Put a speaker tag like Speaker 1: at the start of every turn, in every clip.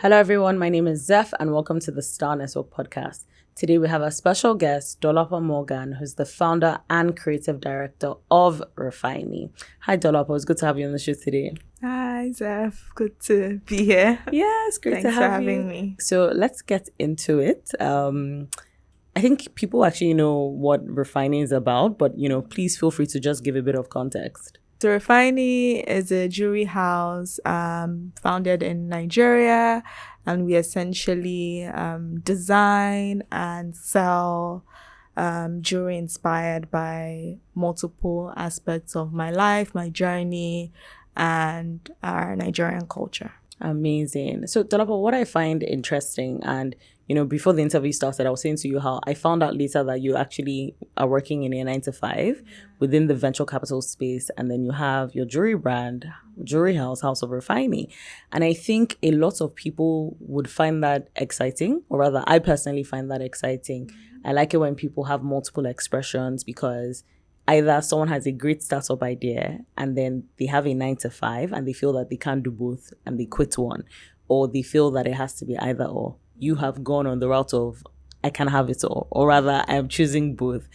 Speaker 1: Hello everyone, my name is Zeph and welcome to the Star Network podcast. Today we have a special guest, Dolapo Morgan, who's the founder and creative director of Refaini. Hi Dolapo, it's good to have you on the show today.
Speaker 2: Hi Zeph, good to be here.
Speaker 1: Yes, great
Speaker 2: Thanks
Speaker 1: to have
Speaker 2: for having
Speaker 1: you.
Speaker 2: me.
Speaker 1: So let's get into it. I think people actually know what Refaini is about, but please feel free to just give a bit of context.
Speaker 2: So Refaini is a jewelry house founded in Nigeria, and we essentially design and sell jewelry inspired by multiple aspects of my life, my journey, and our Nigerian culture.
Speaker 1: Amazing. So Dolapo, what I find interesting, and before the interview started, I was saying to you how I found out later that you actually are working in a 9-to-5 within the venture capital space, and then you have your jewelry brand, jewelry house, House of Refaini. And I think a lot of people would find that exciting, or rather, I personally find that exciting. I like it when people have multiple expressions because either someone has a great startup idea and then they have a 9-to-5 and they feel that they can't do both and they quit one, or they feel that it has to be either or. You have gone on the route of I can have it all, or rather I'm choosing both.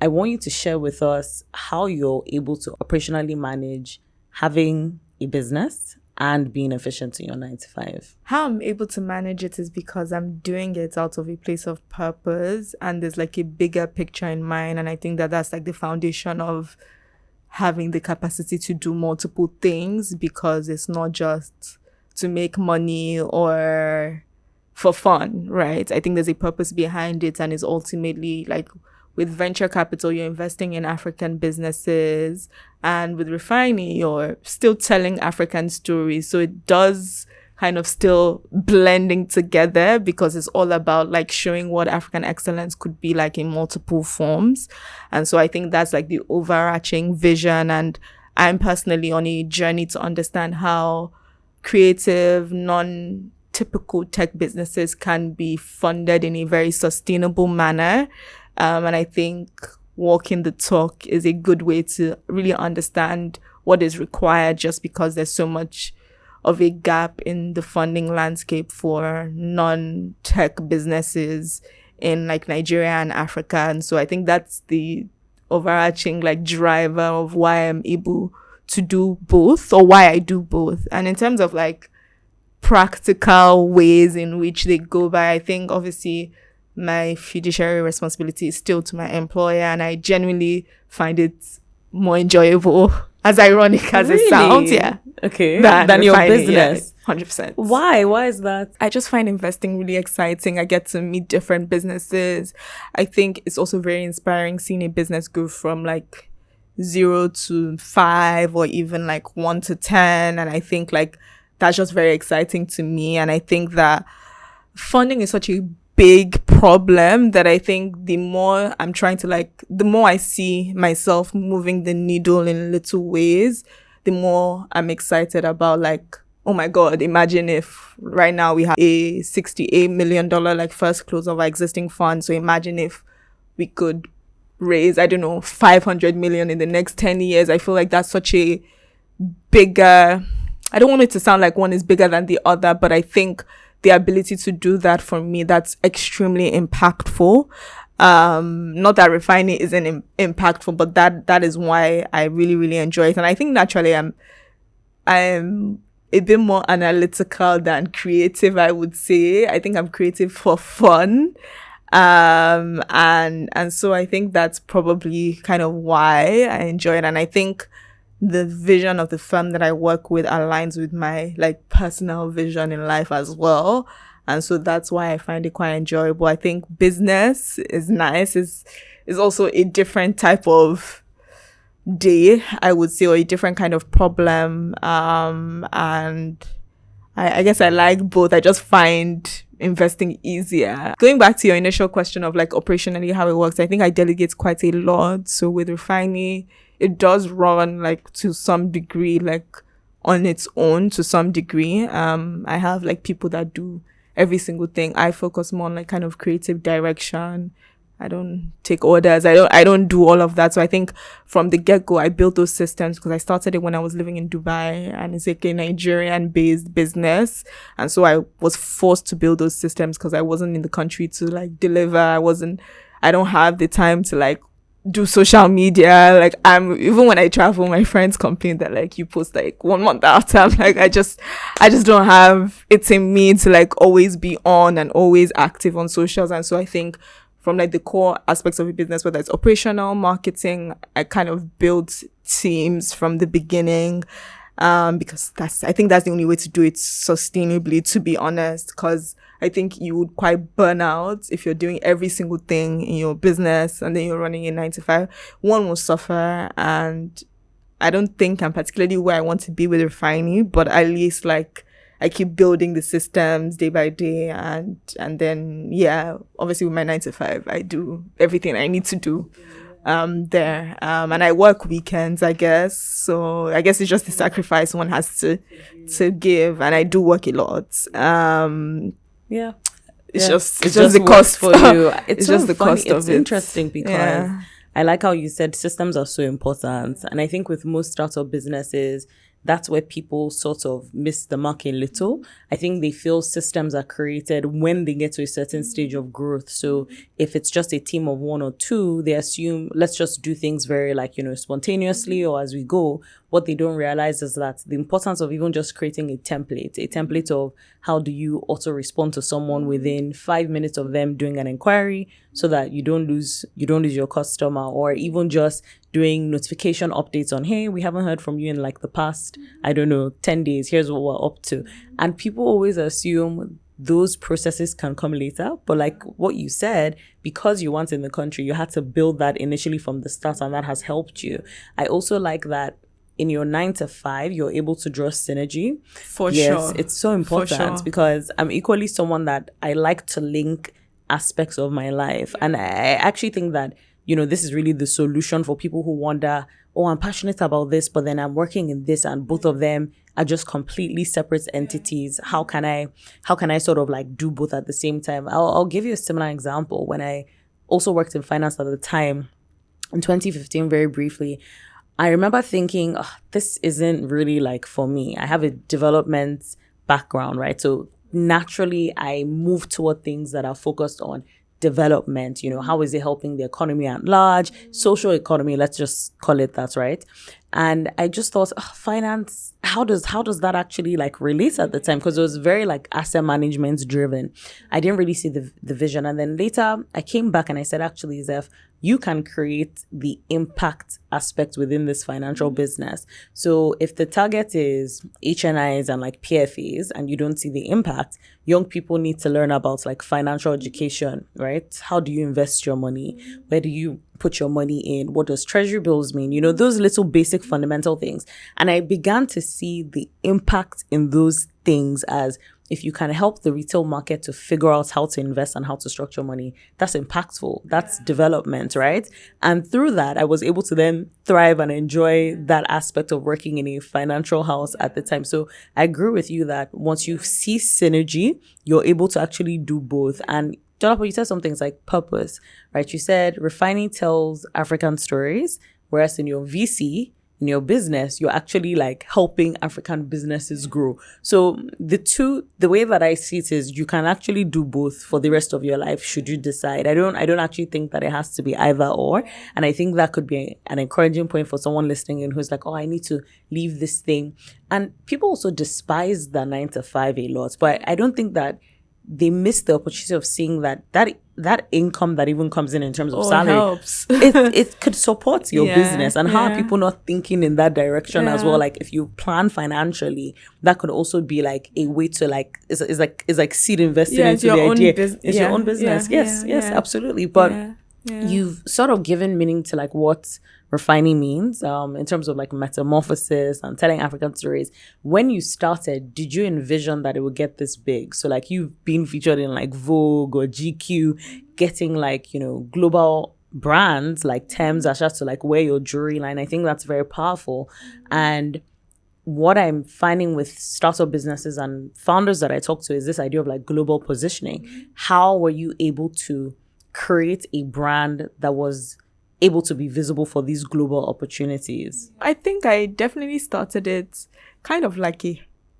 Speaker 1: I want you to share with us how you're able to operationally manage having a business and being efficient in your 9-to-5.
Speaker 2: How I'm able to manage it is because I'm doing it out of a place of purpose, and there's like a bigger picture in mind. And I think that that's like the foundation of having the capacity to do multiple things, because it's not just to make money or for fun, right? I think there's a purpose behind it, and it's ultimately like with venture capital, you're investing in African businesses, and with Refaini, you're still telling African stories. So it does kind of still blending together, because it's all about like showing what African excellence could be like in multiple forms. And so I think that's like the overarching vision. And I'm personally on a journey to understand how creative, non-typical tech businesses can be funded in a very sustainable manner. And I think walking the talk is a good way to really understand what is required, just because there's so much of a gap in the funding landscape for non-tech businesses in like Nigeria and Africa. And so I think that's the overarching like driver of why I'm able to do both, or why I do both. And in terms of like practical ways in which they go by, I think obviously my fiduciary responsibility is still to my employer, and I genuinely find it more enjoyable, as ironic as it sounds,
Speaker 1: okay, than your business.
Speaker 2: 100%.
Speaker 1: Why is that?
Speaker 2: I just find investing really exciting. I get to meet different businesses. I think it's also very inspiring seeing a business go from like 0 to 5, or even like 1 to 10. And I think like that's just very exciting to me. And I think that funding is such a big problem that I think the more I'm trying to like, the more I see myself moving the needle in little ways, the more I'm excited about like, oh my God, imagine if right now we have a $68 million like first close of our existing fund. So imagine if we could raise, I don't know, 500 million in the next 10 years. I feel like that's such a bigger, I don't want it to sound like one is bigger than the other, but I think the ability to do that, for me, that's extremely impactful. Not that Refaini isn't impactful, but that is why I really, really enjoy it. And I think naturally I'm a bit more analytical than creative, I would say. I think I'm creative for fun. And so I think that's probably kind of why I enjoy it. And I think the vision of the firm that I work with aligns with my like personal vision in life as well. And so that's why I find it quite enjoyable. I think business is nice. Is also a different type of day, I would say, or a different kind of problem. And I guess I like both. I just find investing easier. Going back to your initial question of like operationally how it works, I think I delegate quite a lot. So with Refaini, it does run like to some degree, like on its own to some degree. I have like people that do every single thing. I focus more on like kind of creative direction. I don't take orders. I don't do all of that. So I think from the get-go, I built those systems because I started it when I was living in Dubai, and it's like a Nigerian based business. And so I was forced to build those systems because I wasn't in the country to like deliver. I don't have the time to like do social media. Like, even when I travel, my friends complain that like you post like 1 month after. I'm like, I just don't have it in me to like always be on and always active on socials. And so I think from like the core aspects of a business, whether it's operational, marketing, I kind of built teams from the beginning. Because I think that's the only way to do it sustainably, to be honest, because I think you would quite burn out if you're doing every single thing in your business and then you're running a 9 to 5. One will suffer, and I don't think I'm particularly where I want to be with Refaini, but at least like I keep building the systems day by day, and then obviously with my 9 to 5, I do everything I need to do there. And I work weekends, I guess. So I guess it's just the sacrifice one has to give, and I do work a lot. It's just the cost
Speaker 1: for you. It's
Speaker 2: just
Speaker 1: so
Speaker 2: the
Speaker 1: funny.
Speaker 2: cost of
Speaker 1: it's
Speaker 2: it.
Speaker 1: Interesting because I like how you said systems are so important, and I think with most startup businesses, that's where people sort of miss the mark a little. I think they feel systems are created when they get to a certain stage of growth. So if it's just a team of 1 or 2, they assume, let's just do things very like, spontaneously or as we go. What they don't realize is that the importance of even just creating a template of how do you auto respond to someone within 5 minutes of them doing an inquiry, so that you don't lose your customer, or even just doing notification updates on, hey, we haven't heard from you in like the past, 10 days. Here's what we're up to. And people always assume those processes can come later. But like what you said, because you weren't in the country, you had to build that initially from the start, and that has helped you. I also like that in your 9 to 5, you're able to draw synergy.
Speaker 2: Sure.
Speaker 1: It's so important because I'm equally someone that I like to link aspects of my life. And I actually think that, this is really the solution for people who wonder, oh, I'm passionate about this, but then I'm working in this, and both of them are just completely separate entities. How can I sort of like do both at the same time? I'll give you a similar example. When I also worked in finance at the time, in 2015, very briefly, I remember thinking, this isn't really like for me. I have a development background, right? So naturally, I move toward things that are focused on development. How is it helping the economy at large, social economy, let's just call it that, right? And I just thought, finance, how does that actually like relate at the time? Because it was very like asset management driven. I didn't really see the vision. And then later I came back and I said, actually, Zeph, you can create the impact aspect within this financial business. So if the target is HNIs and like PFAs and you don't see the impact, young people need to learn about like financial education, right? How do you invest your money? Where do you put your money in? What does treasury bills mean? Those little basic fundamental things. And I began to see the impact in those things as, if you can help the retail market to figure out how to invest and how to structure money, that's impactful. That's development, right? And through that, I was able to then thrive and enjoy that aspect of working in a financial house at the time. So I agree with you that once you see synergy, you're able to actually do both. And Dolapo, you said some things like purpose, right? You said Refaini tells African stories, whereas in your VC, in your business, you're actually like helping African businesses grow. So the way that I see it is you can actually do both for the rest of your life should you decide. I don't actually think that it has to be either or. And I think that could be an encouraging point for someone listening in who's like, oh, I need to leave this thing. And people also despise the 9 to 5 a lot, but I don't think that they miss the opportunity of seeing that income that even comes in terms of salary
Speaker 2: helps.
Speaker 1: it could support your business. And how are people not thinking in that direction as well? Like if you plan financially, that could also be like a way to like is like seed investing into the idea. It's your own business. Yes, absolutely. But you've sort of given meaning to like what Rèfainì means in terms of like metamorphosis and telling African stories. When you started, did you envision that it would get this big? So like you've been featured in like Vogue or GQ, getting like, global brands like Tems, Asa to like wear your jewelry line. I think that's very powerful. And what I'm finding with startup businesses and founders that I talk to is this idea of like global positioning. How were you able to create a brand that was able to be visible for these global opportunities?
Speaker 2: I think I definitely started it kind of like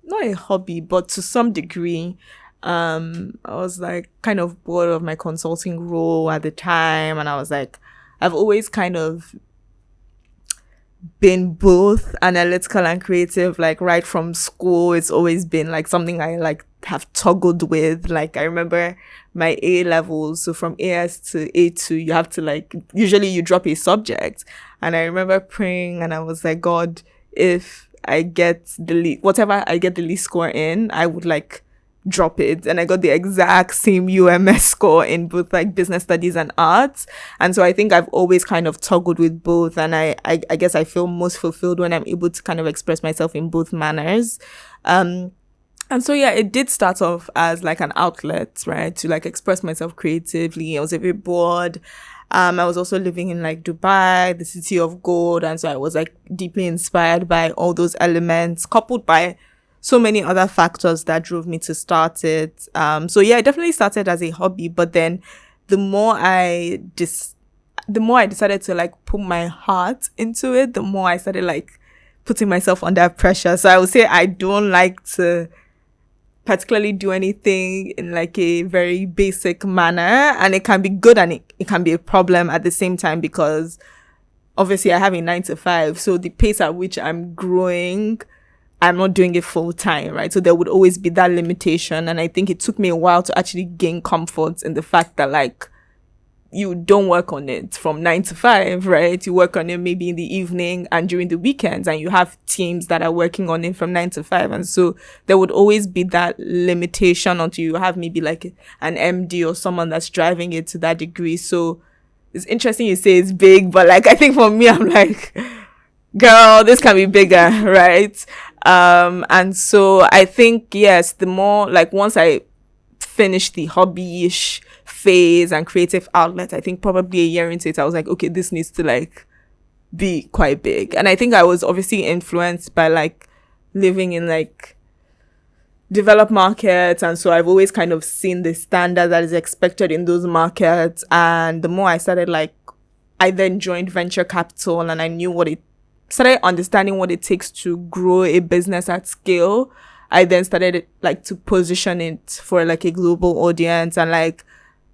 Speaker 2: not a hobby, but to some degree. I was like kind of bored of my consulting role at the time, and I was like, I've always kind of been both analytical and creative, like right from school. It's always been like something I like have toggled with. Like I remember my A levels, so from AS to A2, you have to like, usually you drop a subject, and I remember praying, and I was like, God, if I get whatever I get the least score in, I would like drop it. And I got the exact same UMS score in both like business studies and arts. And so I think I've always kind of toggled with both. And I guess I feel most fulfilled when I'm able to kind of express myself in both manners. And so, yeah, it did start off as like an outlet, right? To like express myself creatively. I was a bit bored. I was also living in like Dubai, the city of gold. And so I was like deeply inspired by all those elements, coupled by so many other factors that drove me to start it. So yeah, it definitely started as a hobby, but then the more I decided to like put my heart into it, the more I started like putting myself under pressure. So I would say I don't like to particularly do anything in like a very basic manner, and it can be good and it can be a problem at the same time, because obviously I have a 9 to 5. So the pace at which I'm growing, I'm not doing it full time, right? So there would always be that limitation. And I think it took me a while to actually gain comfort in the fact that like, you don't work on it from 9 to 5, right? You work on it maybe in the evening and during the weekends, and you have teams that are working on it from 9 to 5. And so there would always be that limitation until you have maybe like an MD or someone that's driving it to that degree. So it's interesting you say it's big, but like, I think for me, I'm like, girl, this can be bigger, right? And so I think, yes, the more like once I finished the hobby-ish phase and creative outlet, I think probably a year into it, I was like, okay, this needs to like be quite big. And I think I was obviously influenced by like living in like developed markets. And so I've always kind of seen the standard that is expected in those markets. And the more I started like, I then joined venture capital, and I knew started understanding what it takes to grow a business at scale. I then started like to position it for like a global audience, and like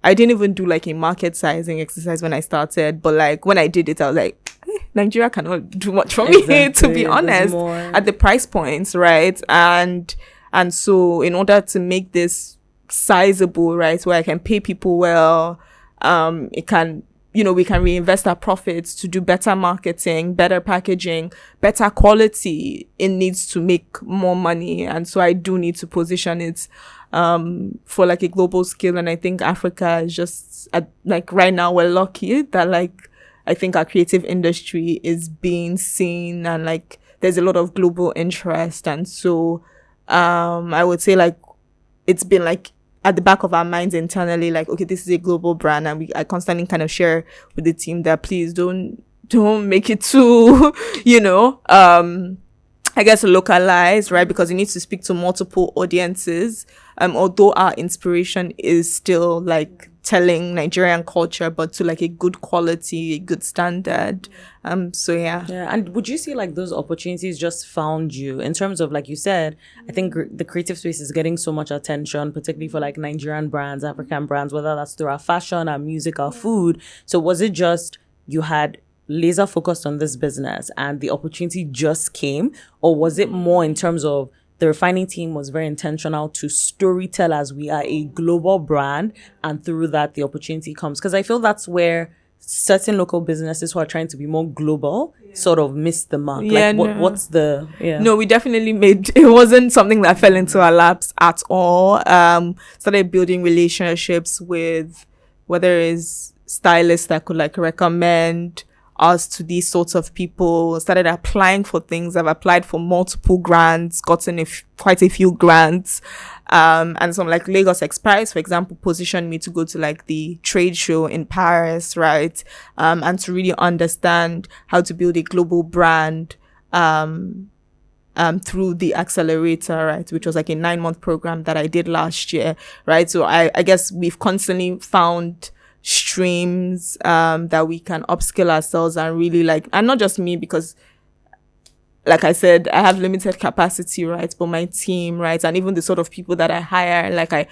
Speaker 2: I didn't even do like a market sizing exercise when I started, but like when I did it, I was like, Nigeria cannot do much for me, to be honest, at the price points, right? And so in order to make this sizable, right, where I can pay people well, it can, we can reinvest our profits to do better marketing, better packaging, better quality. It needs to make more money. And so I do need to position it for like a global scale. And I think Africa is just like right now we're lucky that like I think our creative industry is being seen, and like there's a lot of global interest. And so I would say like it's been like at the back of our minds internally, like, okay, this is a global brand, and I constantly kind of share with the team that please don't make it too, I guess localized, right? Because it needs to speak to multiple audiences. Although our inspiration is still like telling Nigerian culture, but to like a good quality, a good standard. So yeah.
Speaker 1: Yeah. And would you say like those opportunities just found you in terms of, like you said, I think the creative space is getting so much attention, particularly for like Nigerian brands, African brands, whether that's through our fashion, our music, our food. So was it just you had laser focused on this business and the opportunity just came, or was it more in terms of the Refaini team was very intentional to storytell as we are a global brand, and through that the opportunity comes? Because I feel that's where certain local businesses who are trying to be more global sort of miss the mark.
Speaker 2: Yeah,
Speaker 1: like what's the
Speaker 2: No, we definitely it wasn't something that fell into our laps at all. Started building relationships with whether it's stylists that could like recommend us to these sorts of people, started applying for things. I've applied for multiple grants, gotten quite a few grants. And some like Lagos Express, for example, positioned me to go to like the trade show in Paris, right? And to really understand how to build a global brand, through the accelerator, right? Which was like a 9-month program that I did last year, right? So I guess we've constantly found streams that we can upskill ourselves and really like, and not just me, because like I said, I have limited capacity, right? But my team, right? And even the sort of people that I hire, like I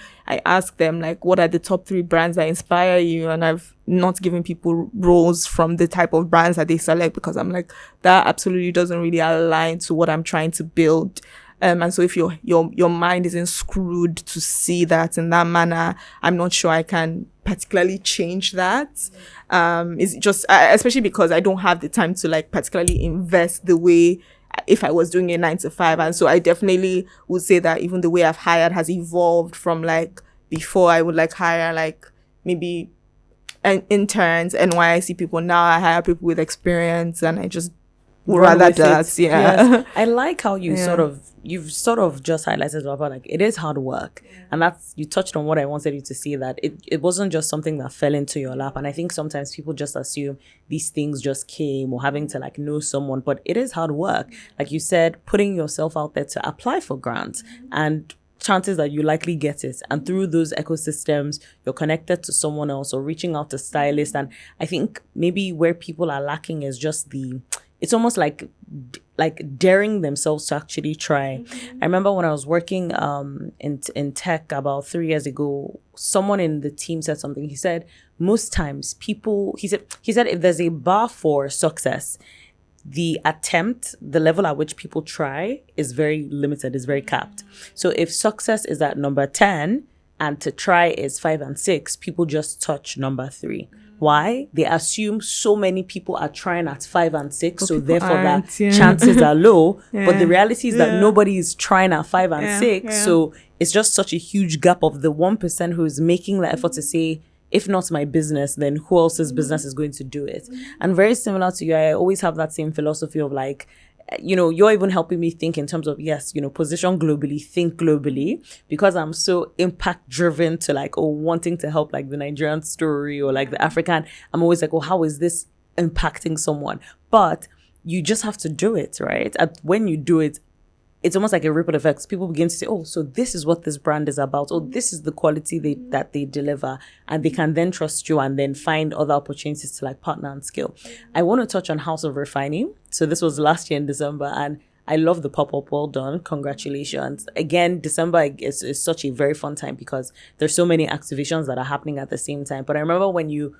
Speaker 2: ask them, like, what are the top 3 brands that inspire you? And I've not given people roles from the type of brands that they select, because I'm like, that absolutely doesn't really align to what I'm trying to build. And so if your mind isn't screwed to see that in that manner, I'm not sure I can particularly change that. It's just, especially because I don't have the time to like particularly invest the way if I was doing a 9-to-5. And so I definitely would say that even the way I've hired has evolved from like before I would like hire like maybe interns, NYC people. Now I hire people with experience, and I just would rather that.
Speaker 1: Yes. I like how you've sort of just highlighted about like it is hard work, and that's, you touched on what I wanted you to see, that it wasn't just something that fell into your lap. And I think sometimes people just assume these things just came, or having to like know someone, but it is hard work. Like you said, putting yourself out there to apply for grants, and chances that you likely get it, and through those ecosystems you're connected to someone else, or reaching out to stylists. And I think maybe where people are lacking is just it's almost like daring themselves to actually try. I remember when I was working in tech about 3 years ago, someone in the team said something. He said most times he said if there's a bar for success, the level at which people try is very limited, is very capped. So if success is at number 10 and to try is 5 and 6, people just touch number 3. Why? They assume so many people are trying at 5 and 6, so therefore that chances are low. But the reality is that nobody is trying at 5 and 6, so it's just such a huge gap of the 1% who is making the effort to say, if not my business, then who else's business is going to do it? And very similar to you, I always have that same philosophy of like, you know, you're even helping me think in terms of, yes, you know, position globally, think globally, because I'm so impact driven to like, wanting to help like the Nigerian story or like the African. I'm always like, how is this impacting someone? But you just have to do it, right? And when you do it, it's almost like a ripple effect. People begin to say, so this is what this brand is about. This is the quality that they deliver. And they can then trust you and then find other opportunities to like partner and scale. I want to touch on House of Refaini. So this was last year in December, and I love the pop-up. Well done. Congratulations. Again, December is such a very fun time because there's so many activations that are happening at the same time. But I remember when you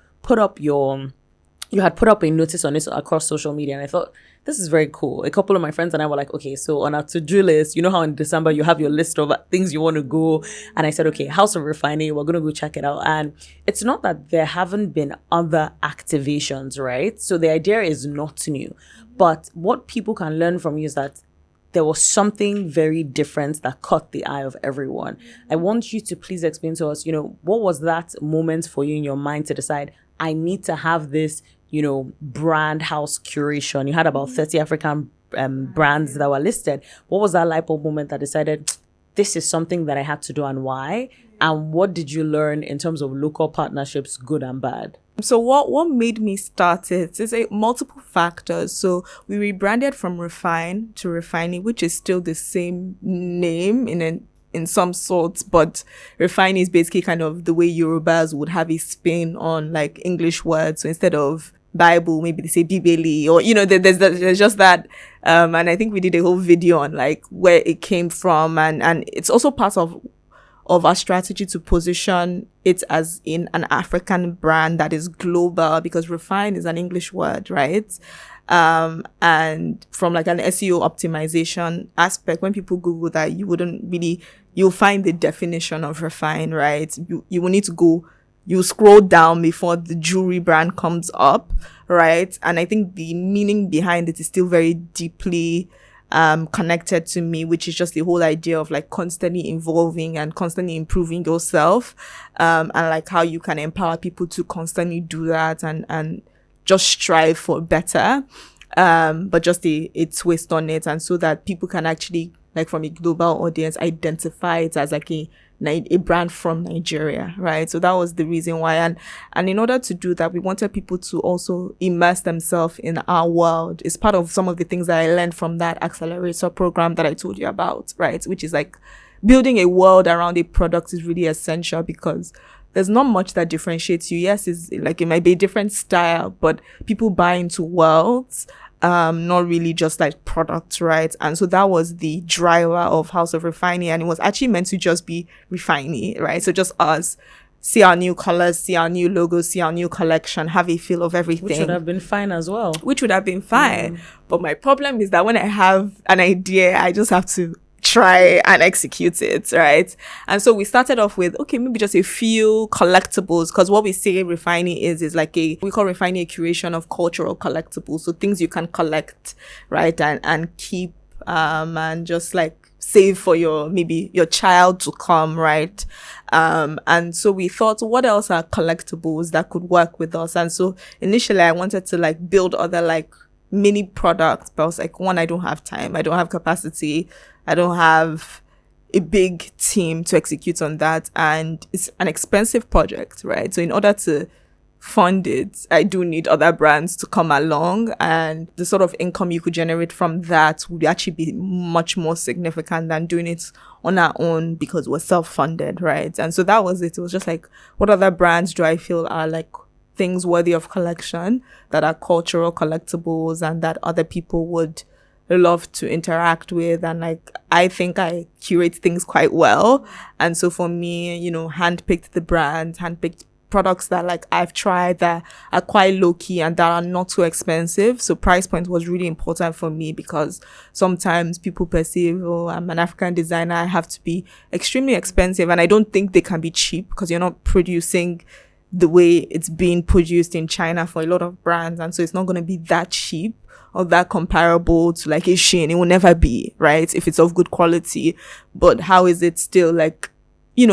Speaker 1: had put up a notice on it across social media, and I thought, this is very cool. A couple of my friends and I were like, okay, so on our to-do list, you know how in December you have your list of things you want to go. And I said, okay, House of Refaini, we're going to go check it out. And it's not that there haven't been other activations, right? So the idea is not new. But what people can learn from you is that there was something very different that caught the eye of everyone. I want you to please explain to us, what was that moment for you in your mind to decide, I need to have this, brand house curation. You had about 30 African brands that were listed. What was that light bulb moment that decided, this is something that I had to do, and why? And what did you learn in terms of local partnerships, good and bad?
Speaker 2: So what made me start it is multiple factors. So we rebranded from Refine to Refaini, which is still the same name in some sorts, but Refaini is basically kind of the way Yorubas would have a spin on like English words. So instead of Bible, maybe they say Bibeli, or there's just that. And I think we did a whole video on like where it came from, and it's also part of our strategy to position it as in an African brand that is global, because refine is an English word, right? And from like an SEO optimization aspect, when people Google that, you'll find the definition of refine, right? You will need to you scroll down before the jewelry brand comes up, right? And I think the meaning behind it is still very deeply connected to me, which is just the whole idea of like constantly evolving and constantly improving yourself, and like how you can empower people to constantly do that and just strive for better, but just a twist on it, and so that people can actually, like from a global audience, identify it as like a brand from Nigeria, right? So that was the reason why. And in order to do that, we wanted people to also immerse themselves in our world. It's part of some of the things that I learned from that accelerator program that I told you about, right? Which is like building a world around a product is really essential, because there's not much that differentiates you. Yes, it's like, it might be a different style, but people buy into worlds, not really just like products, right? And so that was the driver of House of Refaini, and it was actually meant to just be Refaini, right? So just us, see our new colors, see our new logo, see our new collection, have a feel of everything.
Speaker 1: Which would have been fine as well.
Speaker 2: But my problem is that when I have an idea, I just have to try and execute it, right? And so we started off with, okay, maybe just a few collectibles, because what we say Refaini is like we call Refaini a curation of cultural collectibles. So things you can collect, right? And keep, and just like save for maybe your child to come, right? And so we thought, what else are collectibles that could work with us? And so initially I wanted to like build other like mini products, but I was like, one, I don't have time, I don't have capacity, I don't have a big team to execute on that, and it's an expensive project, right? So in order to fund it, I do need other brands to come along, and the sort of income you could generate from that would actually be much more significant than doing it on our own, because we're self-funded, right? And so that was it. It was just like, what other brands do I feel are like things worthy of collection, that are cultural collectibles and that other people would love to interact with? And like, I think I curate things quite well. And so for me, handpicked the brands, handpicked products that like I've tried that are quite low key and that are not too expensive. So price point was really important for me, because sometimes people perceive, oh, I'm an African designer, I have to be extremely expensive. And I don't think they can be cheap, because you're not producing the way it's being produced in China for a lot of brands. And so it's not going to be that cheap or that comparable to like a Shein. It will never be, right? If it's of good quality. But how is it still like,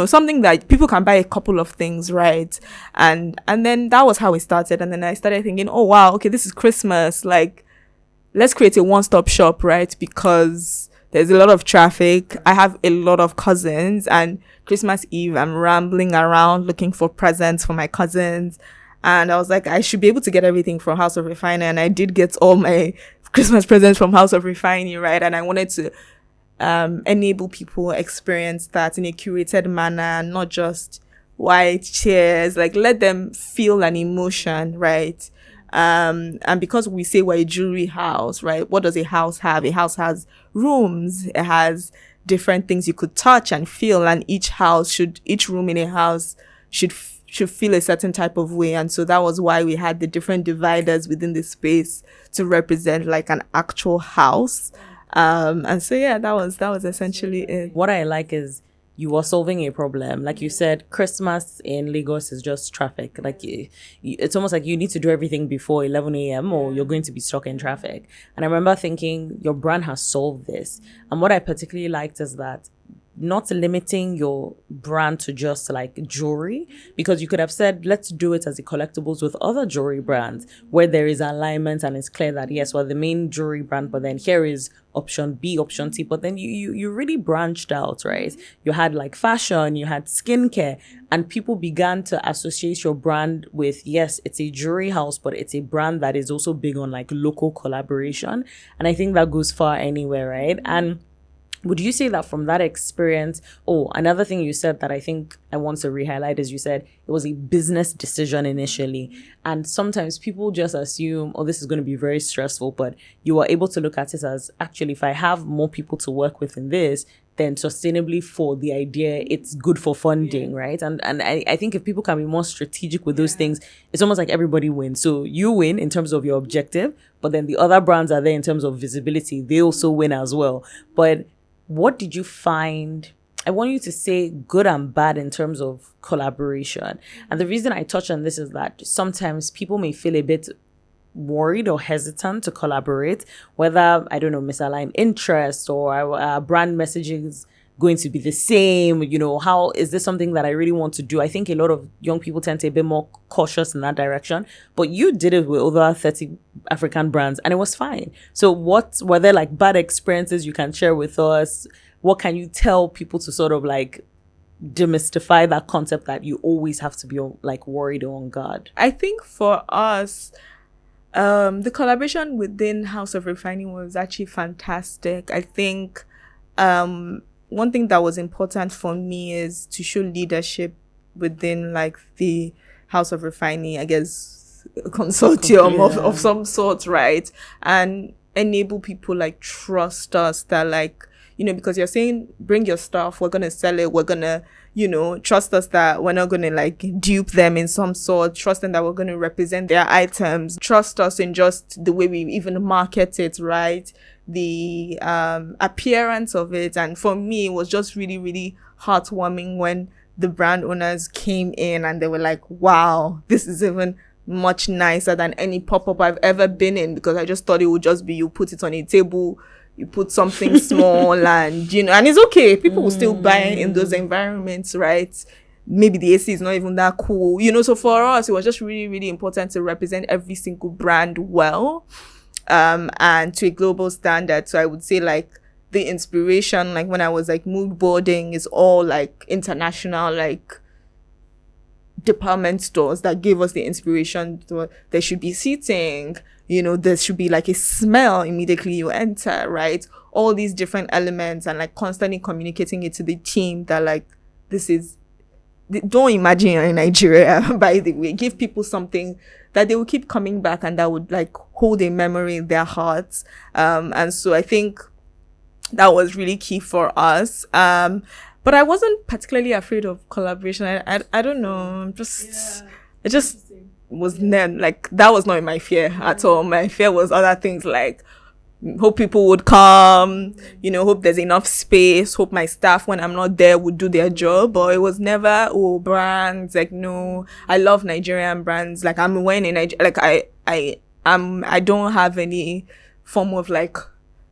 Speaker 2: something that people can buy a couple of things, right? And then that was how it started. And then I started thinking, oh wow, okay, this is Christmas. Like, let's create a one-stop shop, right? Because there's a lot of traffic. I have a lot of cousins, and Christmas Eve, I'm rambling around looking for presents for my cousins. And I was like, I should be able to get everything from House of Refaini. And I did get all my Christmas presents from House of Refaini, right? And I wanted to enable people experience that in a curated manner, not just white chairs, like let them feel an emotion, right? And because we say we're a jewelry house, right? What does a house have? A house has rooms. It has different things you could touch and feel, and each room in a house should feel a certain type of way. And so that was why we had the different dividers within the space to represent like an actual house. And so yeah, that was essentially it.
Speaker 1: What I like is you are solving a problem. Like you said, Christmas in Lagos is just traffic. Like it's almost like you need to do everything before 11 a.m. or you're going to be stuck in traffic. And I remember thinking your brand has solved this. And what I particularly liked is that not limiting your brand to just like jewelry, because you could have said, let's do it as a collectibles with other jewelry brands where there is alignment and it's clear that yes, we're the main jewelry brand, but then here is option B, option C. But then you really branched out, right? You had like fashion, you had skincare, and people began to associate your brand with, yes, it's a jewelry house, but it's a brand that is also big on like local collaboration. And I think that goes far anywhere, right? And would you say that from that experience, another thing you said that I think I want to re-highlight is you said it was a business decision initially. And sometimes people just assume, this is going to be very stressful, but you were able to look at it as, actually, if I have more people to work with in this, then sustainably for the idea, it's good for funding, right? And I think if people can be more strategic with those things, it's almost like everybody wins. So you win in terms of your objective, but then the other brands are there in terms of visibility. They also win as well. But what did you find? I want you to say good and bad in terms of collaboration. And the reason I touch on this is that sometimes people may feel a bit worried or hesitant to collaborate, whether, I don't know, misaligned interest or our brand messaging is going to be the same. How is this something that I really want to do? I think a lot of young people tend to be a bit more cautious in that direction, but you did it with over 30 African brands and it was fine. So what were there like bad experiences you can share with us? What can you tell people to sort of like demystify that concept that you always have to be like worried or on guard?
Speaker 2: I think for us, the collaboration within House of Refaini was actually fantastic. I think one thing that was important for me is to show leadership within like the House of Refaini, I guess, consortium of some sort, right? And enable people like trust us that like, because you're saying bring your stuff, we're gonna sell it, we're gonna, trust us that we're not gonna like dupe them in some sort, trust them that we're gonna represent their items, trust us in just the way we even market it, right? The appearance of it. And for me, it was just really, really heartwarming when the brand owners came in and they were like, wow, this is even much nicer than any pop-up I've ever been in, because I just thought it would just be you put it on a table, you put something small and and it's okay, people will still buy in those environments, right? Maybe the AC is not even that cool, so for us it was just really, really important to represent every single brand well, and to a global standard. So I would say like the inspiration, like when I was like mood boarding, is all like international like department stores that gave us the inspiration to, there should be seating, there should be like a smell immediately you enter, right? All these different elements, and like constantly communicating it to the team that like, this is, don't imagine you're in Nigeria, by the way. Give people something that they will keep coming back and that would like hold a memory in their hearts. And so I think that was really key for us. But I wasn't particularly afraid of collaboration. I don't know. It just was like, that was not my fear at all. My fear was other things like, hope people would come, hope there's enough space, hope my staff when I'm not there would do their job. But it was never, brands, like, no, I love Nigerian brands. Like, I'm wearing like I don't have any form of like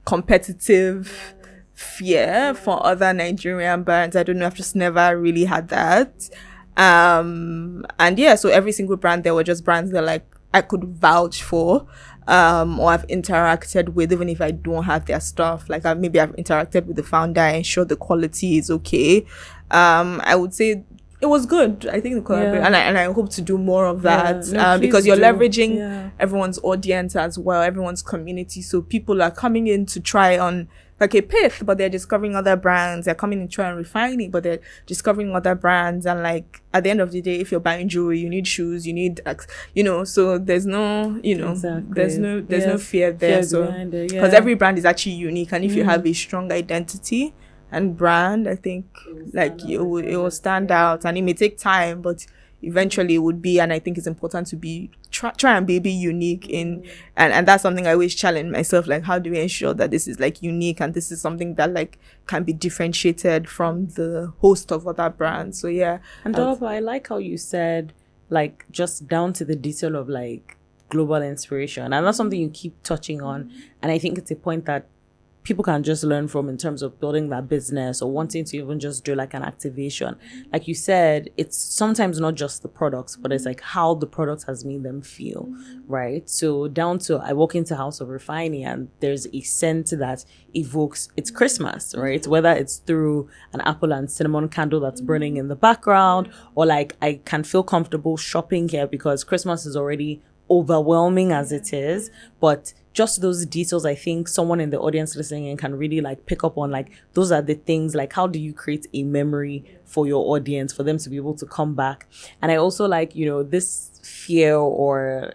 Speaker 2: competitive fear for other Nigerian brands. I don't know, I've just never really had that. And yeah, so every single brand, there were just brands that like I could vouch for, or I've interacted with, even if I don't have their stuff. Like I've interacted with the founder and ensure the quality is okay. I would say it was good. I think the collaboration, and I hope to do more of that, because you're leveraging everyone's audience as well, everyone's community. So people are coming in to try on like a pith, but they're discovering other brands. They're coming in to try and refine it, but they're discovering other brands. And like at the end of the day, if you're buying jewelry, you need shoes, you need, so there's no, there's no fear there. So because every brand is actually unique, and if you have a strong identity and brand, I think like it will stand out, and it may take time, but eventually it would be. And I think it's important to be try and be unique in, and that's something I always challenge myself, like how do we ensure that this is like unique and this is something that like can be differentiated from the host of other brands. So yeah.
Speaker 1: And Dolapo, I like how you said like just down to the detail of like global inspiration, and that's something you keep touching on, and I think it's a point that people can just learn from in terms of building that business or wanting to even just do like an activation. Like you said, it's sometimes not just the products, but it's like how the product has made them feel, right? So down to, I walk into House of Refaini and there's a scent that evokes, it's Christmas, right? Whether it's through an apple and cinnamon candle that's burning in the background, or like I can feel comfortable shopping here because Christmas is already overwhelming as it is, but just those details, I think someone in the audience listening in can really like pick up on, like those are the things, like how do you create a memory for your audience for them to be able to come back. And I also like, this fear or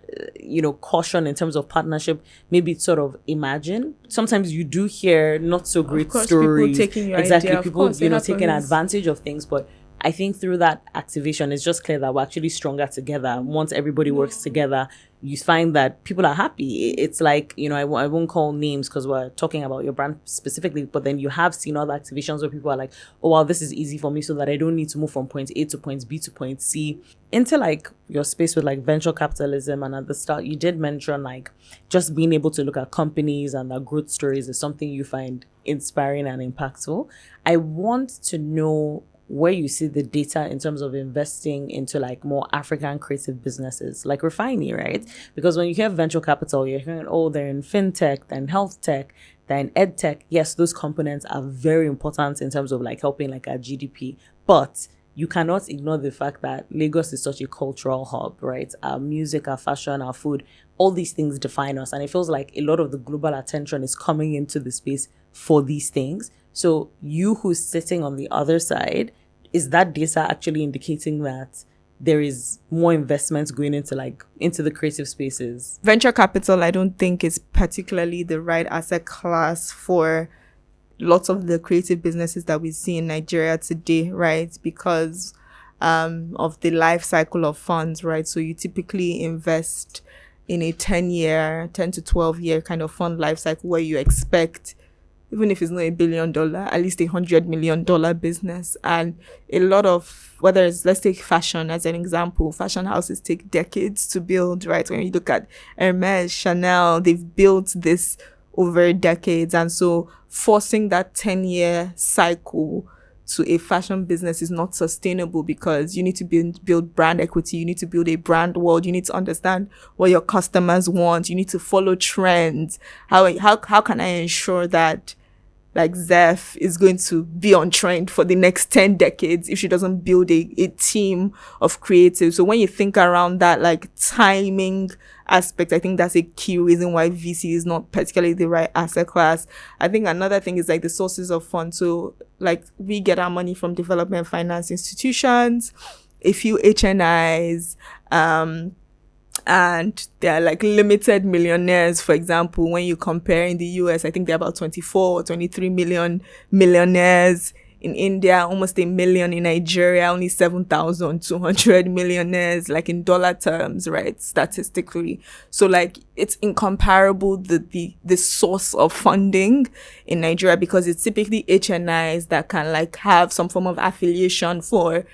Speaker 1: caution in terms of partnership, maybe it's sort of imagine. Sometimes you do hear not so great stories,
Speaker 2: people taking your
Speaker 1: exactly
Speaker 2: idea,
Speaker 1: people taking advantage of things, but I think through that activation, it's just clear that we're actually stronger together. Once everybody works together, you find that people are happy. It's like, I won't call names because we're talking about your brand specifically, but then you have seen other activations where people are like, oh, wow, this is easy for me so that I don't need to move from point A to point B to point C, into like your space with like venture capitalism. And at the start, you did mention like just being able to look at companies and their growth stories is something you find inspiring and impactful. I want to know where you see the data in terms of investing into like more African creative businesses like Refaini, right? Because when you hear venture capital, you're hearing, oh, they're in fintech, they're in health tech, they're in ed tech. Yes, those components are very important in terms of like helping like our GDP, but you cannot ignore the fact that Lagos is such a cultural hub, right? Our music, our fashion, our food, all these things define us. And it feels like a lot of the global attention is coming into the space for these things. So you who's sitting on the other side, is that data actually indicating that there is more investments going into the creative spaces?
Speaker 2: Venture capital, I don't think is particularly the right asset class for lots of the creative businesses that we see in Nigeria today, right? Because of the life cycle of funds, right? So you typically invest in a 10 to 12 year kind of fund life cycle where you expect, even if it's not $1 billion, at least $100 million business. And a lot of, whether it's, let's take fashion as an example, fashion houses take decades to build, right? When you look at Hermes, Chanel, they've built this over decades. And so forcing that 10-year cycle to a fashion business is not sustainable, because you need to build brand equity. You need to build a brand world. You need to understand what your customers want. You need to follow trends. How can I ensure that like Zeph is going to be on trend for the next 10 decades if she doesn't build a team of creatives? So when you think around that like timing aspect, I think that's a key reason why VC is not particularly the right asset class. I think another thing is like the sources of funds. So like we get our money from development finance institutions, a few HNIs, and they're like limited millionaires. For example, when you compare in the US, I think they're about 24 or 23 million millionaires. In India, almost 1 million. In Nigeria, only 7,200 millionaires, like in dollar terms, right? Statistically. So like it's incomparable, the source of funding in Nigeria, because it's typically HNIs that can like have some form of affiliation for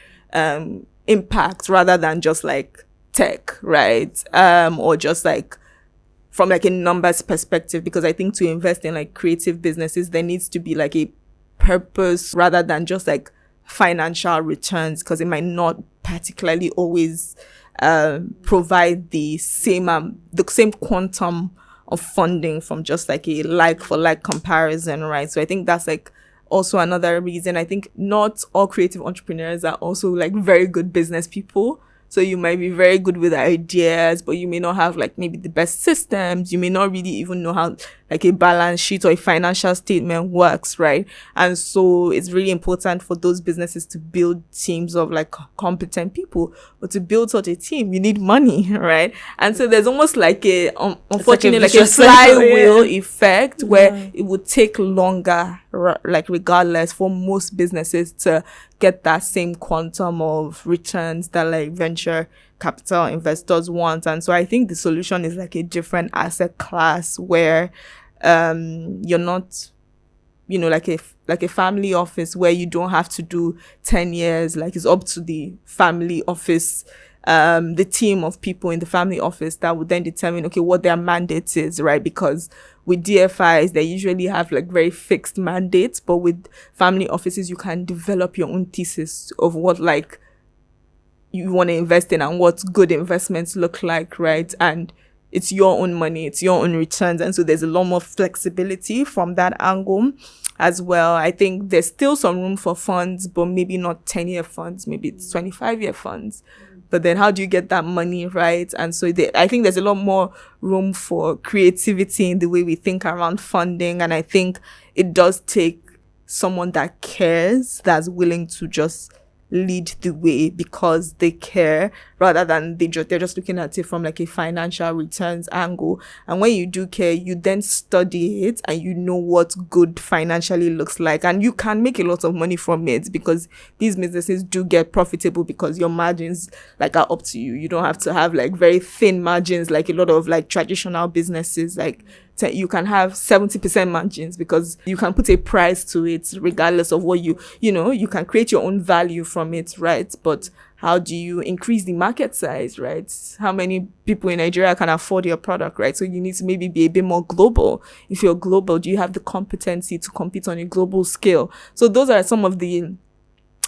Speaker 2: impact rather than just like tech, right? Or just like from like a numbers perspective, because I think to invest in like creative businesses, there needs to be like a purpose rather than just like financial returns, because it might not particularly always provide the same quantum of funding from just like a like for like comparison, right? So I think that's like also another reason. I think not all creative entrepreneurs are also like very good business people. So you might be very good with ideas, but you may not have like maybe the best systems. You may not really even know how like a balance sheet or a financial statement works, right? And so it's really important for those businesses to build teams of like competent people. But to build such a team, you need money, right? And so there's almost like a, unfortunately, like a flywheel effect where it would take longer, like regardless, for most businesses to get that same quantum of returns that like venture capital investors want. And so I think the solution is like a different asset class where you're not, you know, like a family office where you don't have to do 10 years. Like it's up to the family office, the team of people in the family office that would then determine, okay, what their mandate is, right? Because with DFIs, they usually have like very fixed mandates, but with family offices, you can develop your own thesis of what like you want to invest in and what good investments look like, right? And it's your own money, it's your own returns. And so there's a lot more flexibility from that angle as well. I think there's still some room for funds, but maybe not 10-year funds, maybe it's 25-year funds. But then how do you get that money, right? And so I think there's a lot more room for creativity in the way we think around funding. And I think it does take someone that cares, that's willing to just lead the way because they care, rather than they're just looking at it from like a financial returns angle. And when you do care, you then study it and you know what good financially looks like, and you can make a lot of money from it, because these businesses do get profitable because your margins like are up to you. You don't have to have like very thin margins like a lot of like traditional businesses. Like you can have 70% margins because you can put a price to it regardless of what you know, you can create your own value from it, right? But how do you increase the market size, right? How many people in Nigeria can afford your product, right? So you need to maybe be a bit more global. If you're global, do you have the competency to compete on a global scale? So those are some of the,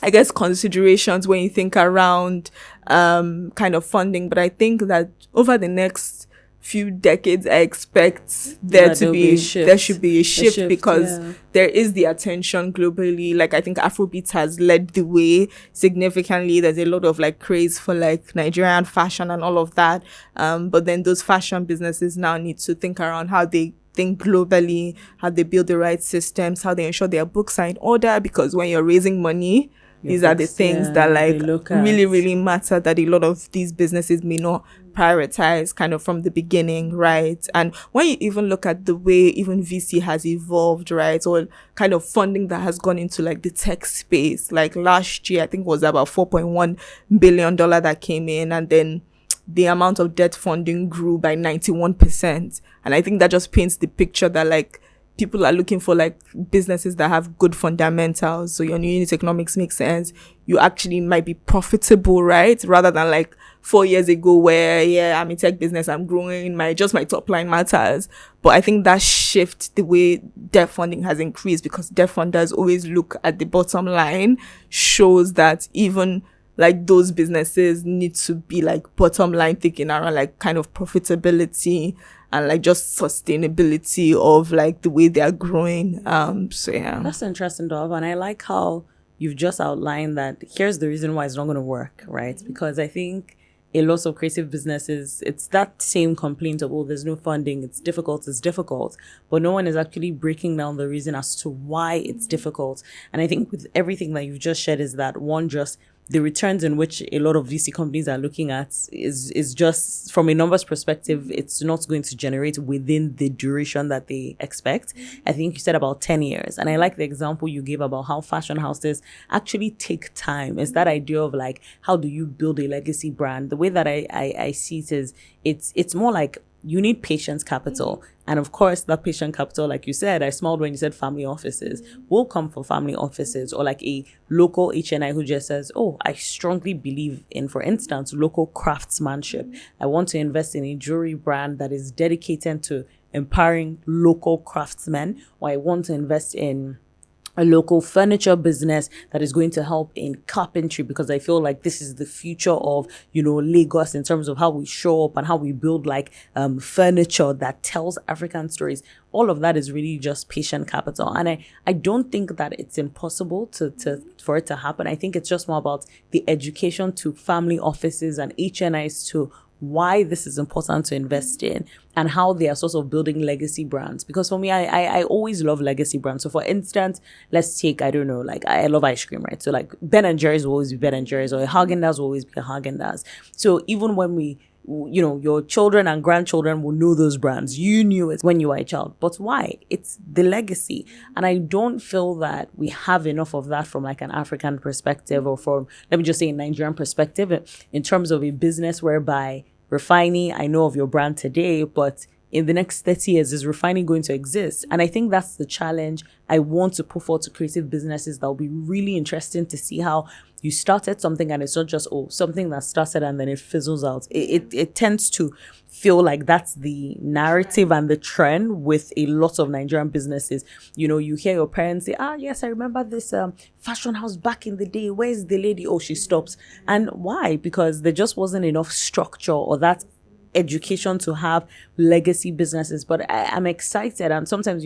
Speaker 2: I guess, considerations when you think around kind of funding. But I think that over the next few decades, I expect there should be a shift because there is the attention globally. Like I think Afrobeat has led the way significantly. There's a lot of like craze for like Nigerian fashion and all of that. But then those fashion businesses now need to think around how they think globally, how they build the right systems, how they ensure their books are in order, because when you're raising money These are the things that
Speaker 1: they
Speaker 2: like
Speaker 1: look at.
Speaker 2: really, really matter, that a lot of these businesses may not prioritize kind of from the beginning, right? And when you even look at the way even VC has evolved, right, or kind of funding that has gone into like the tech space, like last year I think was about $4.1 billion that came in, and then the amount of debt funding grew by 91%. And I think that just paints the picture that like people are looking for like businesses that have good fundamentals. So your unit economics makes sense. You actually might be profitable, right? Rather than like 4 years ago where, yeah, I'm a tech business, I'm growing, my top line matters. But I think that shift, the way debt funding has increased, because debt funders always look at the bottom line, shows that even like those businesses need to be like bottom line thinking around like kind of profitability and like just sustainability of like the way they are growing. So yeah.
Speaker 1: That's interesting, Dov. And I like how you've just outlined that here's the reason why it's not going to work, right? Because I think a lot of creative businesses, it's that same complaint of, oh, there's no funding, it's difficult. But no one is actually breaking down the reason as to why it's difficult. And I think with everything that you've just shared is that one, just the returns in which a lot of VC companies are looking at is just, from a numbers perspective, it's not going to generate within the duration that they expect. I think you said about 10 years. And I like the example you gave about how fashion houses actually take time. It's that idea of like, how do you build a legacy brand? The way that I see it is, it's more like you need patience capital. And of course, that patient capital, like you said, I smiled when you said family offices, will come from family offices, or like a local HNI who just says, oh, I strongly believe in, for instance, local craftsmanship. I want to invest in a jewelry brand that is dedicated to empowering local craftsmen, or I want to invest in a local furniture business that is going to help in carpentry, because I feel like this is the future of, Lagos in terms of how we show up and how we build like furniture that tells African stories. All of that is really just patient capital. And I don't think that it's impossible for it to happen. I think it's just more about the education to family offices and HNIs to why this is important to invest in and how they are sort of building legacy brands. Because for me, I always love legacy brands. So for instance, let's take, I don't know, like I love ice cream, right? So like Ben & Jerry's will always be Ben & Jerry's, or a Haagen-Dazs will always be a Haagen-Dazs. So even when we, your children and grandchildren will know those brands. You knew it when you were a child. But why? It's the legacy. And I don't feel that we have enough of that from like an African perspective, or from, let me just say, a Nigerian perspective, in terms of a business whereby Refaini, I know of your brand today, but in the next 30 years, is Refaini going to exist? And I think that's the challenge I want to put forward to creative businesses. That will be really interesting to see how you started something and it's not just, something that started and then it fizzles out. It tends to feel like that's the narrative and the trend with a lot of Nigerian businesses. You hear your parents say, yes, I remember this fashion house back in the day. Where's the lady? Oh, she stops. And why? Because there just wasn't enough structure or that education to have legacy businesses. But I'm excited. And sometimes,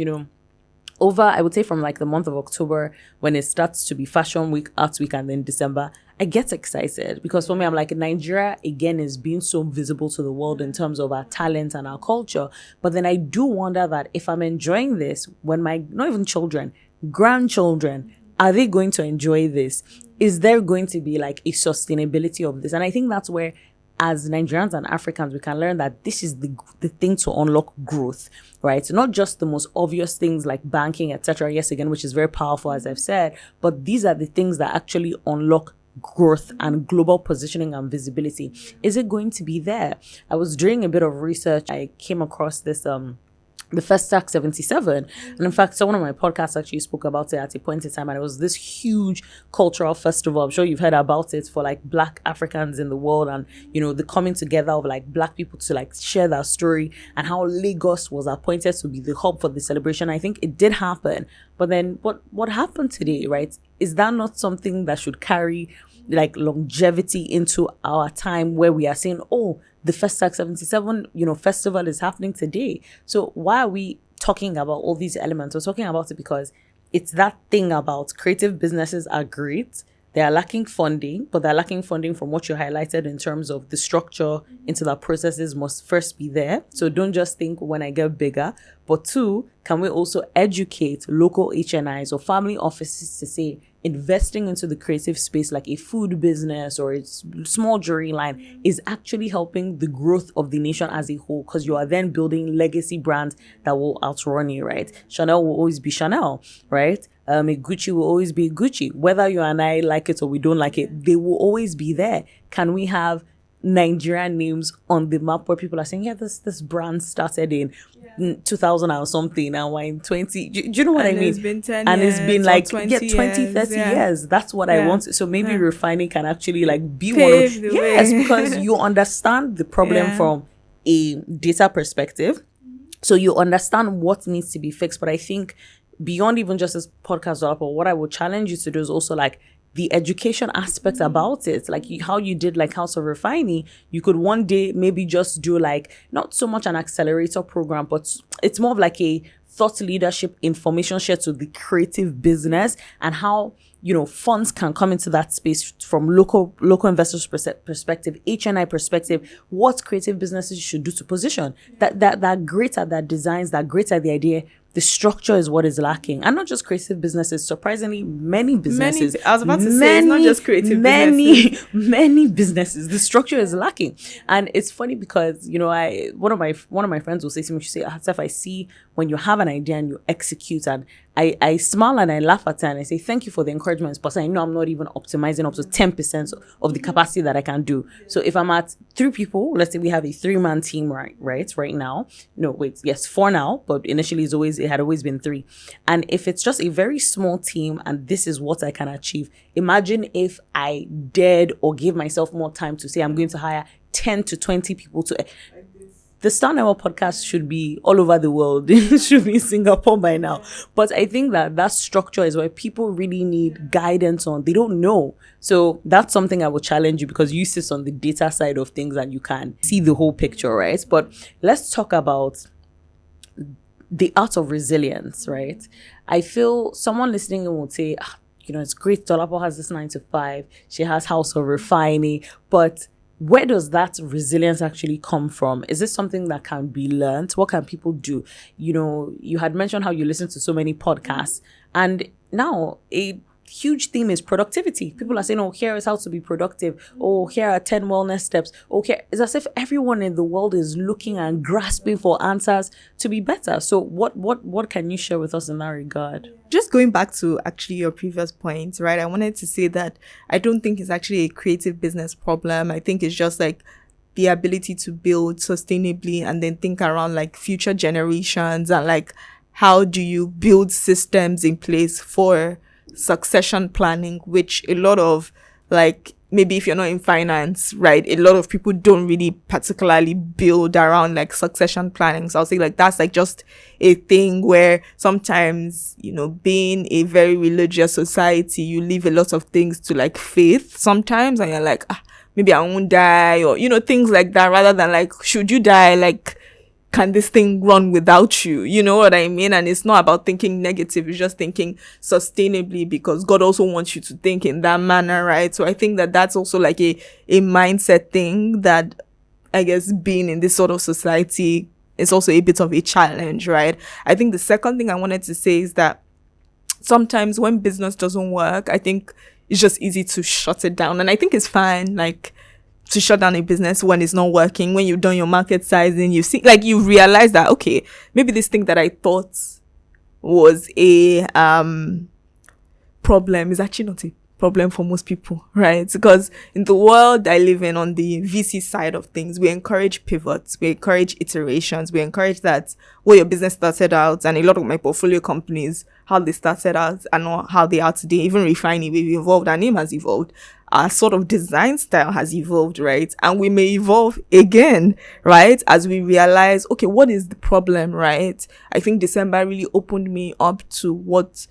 Speaker 1: over, I would say from like the month of October, when it starts to be Fashion Week, Art Week, and then December, I get excited, because for me, I'm like, Nigeria again is being so visible to the world in terms of our talent and our culture. But then I do wonder that if I'm enjoying this, when my, not even children, grandchildren, are they going to enjoy this? Is there going to be like a sustainability of this? And I think that's where, as Nigerians and Africans, we can learn that this is the thing to unlock growth, right? So not just the most obvious things like banking, etc. Yes, again, which is very powerful, as I've said, but these are the things that actually unlock growth and global positioning and visibility. Is it going to be there? I was doing a bit of research. I came across this the Festac 77. And in fact, someone on my podcast actually spoke about it at a point in time. And it was this huge cultural festival. I'm sure you've heard about it, for like Black Africans in the world. And, the coming together of like Black people to like share their story, and how Lagos was appointed to be the hub for the celebration. I think it did happen. But then what happened today, right? Is that not something that should carry like longevity into our time, where we are saying, the Festac 77, festival is happening today. So why are we talking about all these elements? We're talking about it because it's that thing about creative businesses are great. They are lacking funding, but they're lacking funding from what you highlighted in terms of the structure into the processes must first be there. So don't just think when I get bigger, but two, can we also educate local HNIs or family offices to say, investing into the creative space, like a food business or a small jewelry line, is actually helping the growth of the nation as a whole, because you are then building legacy brands that will outrun you, right? Chanel will always be Chanel, right? A Gucci will always be Gucci. Whether you and I like it or we don't like it, they will always be there. Can we have Nigerian names on the map where people are saying, yeah, this brand started in 2000 or something, and we're in 20, do you know what I mean?
Speaker 2: It's been 10
Speaker 1: and
Speaker 2: years,
Speaker 1: it's been like
Speaker 2: 20
Speaker 1: 20
Speaker 2: years,
Speaker 1: 30 years. That's what I want. So maybe Refaini can actually like be one of, yes, because you understand the problem from a data perspective, so you understand what needs to be fixed. But I think beyond even just this podcast, Dolapo, what I would challenge you to do is also like the education aspect about it, like how you did like House of Refaini. You could one day maybe just do like not so much an accelerator program, but it's more of like a thought leadership information share to the creative business, and how, you know, funds can come into that space from local investors perspective, HNI perspective, what creative businesses should do to position that greater, that designs, that greater the idea. The structure is what is lacking. And not just creative businesses, surprisingly, many businesses.
Speaker 2: I was about to say, it's not just creative businesses.
Speaker 1: Many businesses. The structure is lacking. And it's funny because, you know, one of my friends will say to me, she say, Zeph, I see when you have an idea and you execute, and I smile and I laugh at her and I say, thank you for the encouragement, but I know I'm not even optimizing up to 10% of the capacity that I can do. So if I'm at 3 people, let's say we have a 3-man team right now. No, wait, yes, 4 now, but initially it had always been 3. And if it's just a very small team and this is what I can achieve, imagine if I dared or gave myself more time to say I'm going to hire 10 to 20 people to... The Star Network podcast should be all over the world. It should be in Singapore by now. But I think that structure is where people really need guidance on. They don't know. So that's something I would challenge you, because you sit on the data side of things and you can see the whole picture, right? But let's talk about the art of resilience, right? I feel someone listening would say, you know, it's great. Dolapo has this 9 to 5. She has House of Refaini, but where does that resilience actually come from? Is this something that can be learned? What can people do? You know, you had mentioned how you listen to so many podcasts, and now a huge theme is productivity. People are saying, oh, here is how to be productive. Oh, here are 10 wellness steps. Okay, it's as if everyone in the world is looking and grasping for answers to be better. So what can you share with us in that regard?
Speaker 2: Just going back to actually your previous point, right? I wanted to say that I don't think it's actually a creative business problem. I think it's just like the ability to build sustainably and then think around like future generations, and like how do you build systems in place for succession planning, which a lot of, like, maybe if you're not in finance, right, a lot of people don't really particularly build around like succession planning. So I'll say like that's like just a thing where sometimes, you know, being a very religious society, you leave a lot of things to like faith sometimes, and you're like, maybe I won't die, or, you know, things like that, rather than like, should you die, like, can this thing run without you? You know what I mean? And it's not about thinking negative. It's just thinking sustainably, because God also wants you to think in that manner, right? So I think that that's also like a mindset thing that I guess being in this sort of society is also a bit of a challenge, right? I think the second thing I wanted to say is that sometimes when business doesn't work, I think it's just easy to shut it down. And I think it's fine, like, to shut down a business when it's not working, when you've done your market sizing, you see, like, you realize that, okay, maybe this thing that I thought was a problem is actually not a problem for most people, right? Because in the world I live in, on the VC side of things, we encourage pivots, we encourage iterations, we encourage that where your business started out, and a lot of my portfolio companies, how they started out and not how they are today. Even Refaini, we've evolved, our name has evolved, our sort of design style has evolved, right? And we may evolve again, right? As we realize, okay, what is the problem, right? I think December really opened me up to what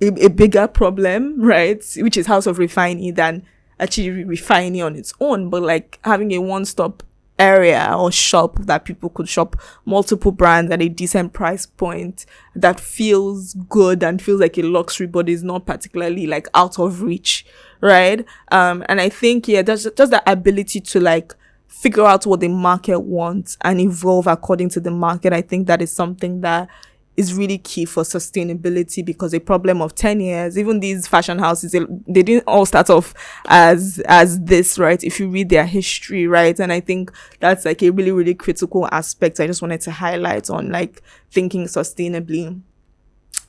Speaker 2: a bigger problem, right? Which is House of Refaini, than actually Refaini on its own, but like having a one-stop area or shop that people could shop multiple brands at a decent price point that feels good and feels like a luxury, but is not particularly like out of reach, right? And I think, yeah, there's just the ability to like figure out what the market wants and evolve according to the market. I think that is something that is really key for sustainability, because a problem of 10 years, even these fashion houses, they didn't all start off as this, right? If you read their history, right? And I think that's like a really, really critical aspect I just wanted to highlight on like thinking sustainably.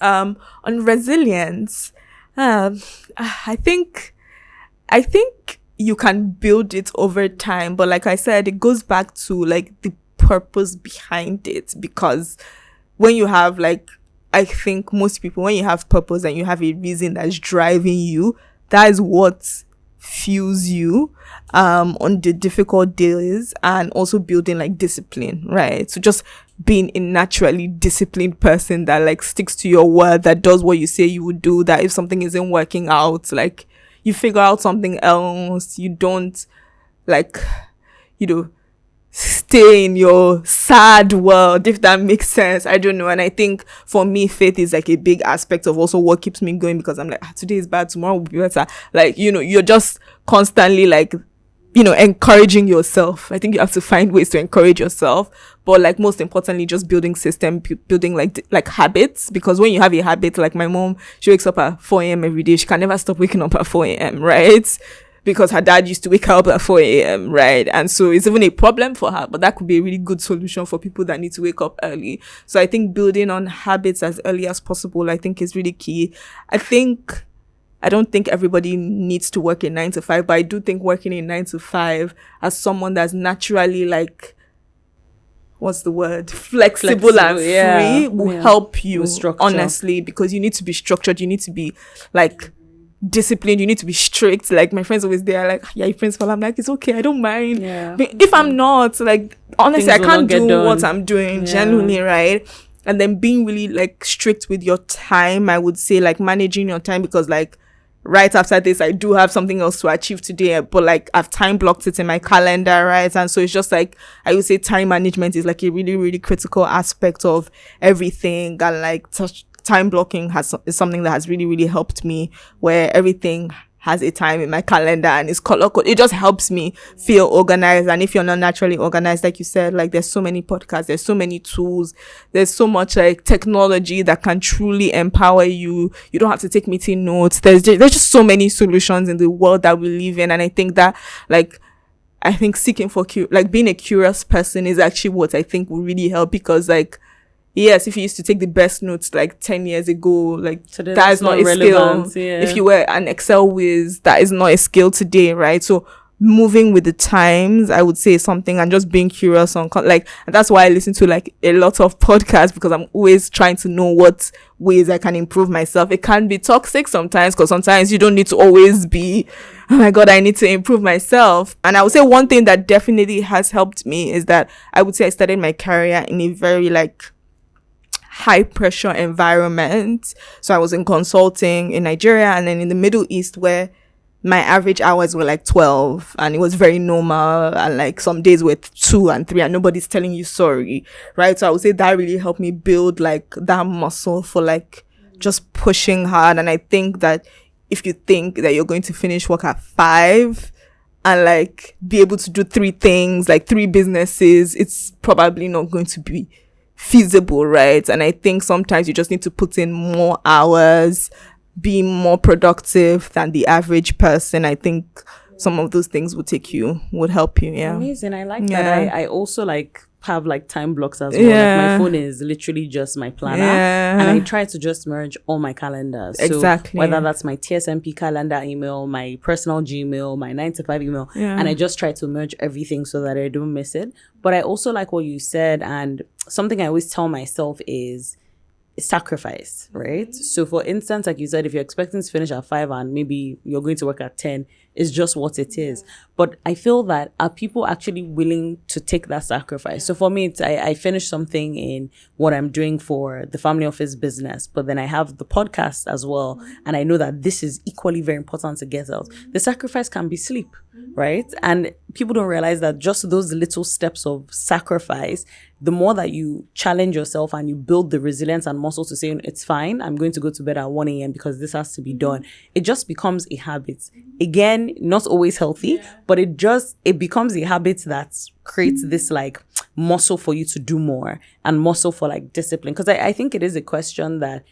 Speaker 2: On resilience, I think you can build it over time, but like I said, it goes back to like the purpose behind it, because when you have like, I think most people, when you have purpose and you have a reason that's driving you, that is what fuels you on the difficult days, and also building like discipline, right? So just being a naturally disciplined person that like sticks to your word, that does what you say you would do, that if something isn't working out, like you figure out something else. You don't like, stay in your sad world, if that makes sense. I don't know. And I think for me, faith is like a big aspect of also what keeps me going, because I'm like, today is bad, tomorrow will be better. Like, you're just constantly like, encouraging yourself. I think you have to find ways to encourage yourself, but like most importantly, just building building like habits, because when you have a habit, like my mom, she wakes up at 4 a.m. every day. She can never stop waking up at 4 a.m., right? Because her dad used to wake her up at 4 a.m., right? And so it's even a problem for her, but that could be a really good solution for people that need to wake up early. So I think building on habits as early as possible, I think is really key. I don't think everybody needs to work a 9 to 5, but I do think working a 9 to 5 as someone that's naturally like, what's the word? Flexible and free will help you, honestly, because you need to be structured. You need to be like disciplined. You need to be strict. Like my friends always, they're like, yeah, principal. I'm like, it's okay. I don't mind. Yeah. But if I'm not, like, honestly, I can't do what I'm doing genuinely, right? And then being really like strict with your time, I would say, like managing your time, because like right after this, I do have something else to achieve today, but like I've time blocked it in my calendar, right? And so it's just like, I would say time management is like a really, really critical aspect of everything. And like time blocking is something that has really, really helped me, where everything has a time in my calendar and it's color code. It just helps me feel organized. And if you're not naturally organized, like you said, like there's so many podcasts, there's so many tools, there's so much like technology that can truly empower you. You don't have to take meeting notes. There's just so many solutions in the world that we live in. And I think that seeking for being a curious person is actually what I think will really help, because like, yes, if you used to take the best notes like 10 years ago, like today, that is not a skill. Yeah. If you were an Excel whiz, that is not a skill today, right? So moving with the times, I would say something, and just being curious on and that's why I listen to like a lot of podcasts, because I'm always trying to know what ways I can improve myself. It can be toxic sometimes, because sometimes you don't need to always be, oh my God, I need to improve myself. And I would say one thing that definitely has helped me is that I would say I started my career in a very like high pressure environment. So I was in consulting in Nigeria and then in the Middle East, where my average hours were like 12, and it was very normal, and like some days were 2 and 3 and nobody's telling you sorry, right? So I would say that really helped me build like that muscle for like just pushing hard. And I think that if you think that you're going to finish work at 5 and like be able to do 3 things, like 3 businesses, it's probably not going to be feasible, right? And I think sometimes you just need to put in more hours, be more productive than the average person. I think some of those things would help you. Yeah,
Speaker 1: amazing. I like that. I also like have like time blocks as well. Like my phone is literally just my planner, and I try to just merge all my calendars. Exactly. So whether that's my TSMP calendar email, my personal Gmail, my 9 to 5 email, and I just try to merge everything so that I don't miss it. But I also like what you said, and something I always tell myself is sacrifice, right? So for instance, like you said, if you're expecting to finish at 5 and maybe you're going to work at 10, it's just what it is. But I feel that are people actually willing to take that sacrifice? So for me, I finished something in what I'm doing for the family office business, but then I have the podcast as well. And I know that this is equally very important to get out. The sacrifice can be sleep, right? And people don't realize that just those little steps of sacrifice, the more that you challenge yourself and you build the resilience and muscle to say, it's fine, I'm going to go to bed at 1 a.m. because this has to be done, it just becomes a habit. Again, again, not always healthy, but it becomes a habit that creates this like muscle for you to do more and muscle for like discipline. Because I think it is a question that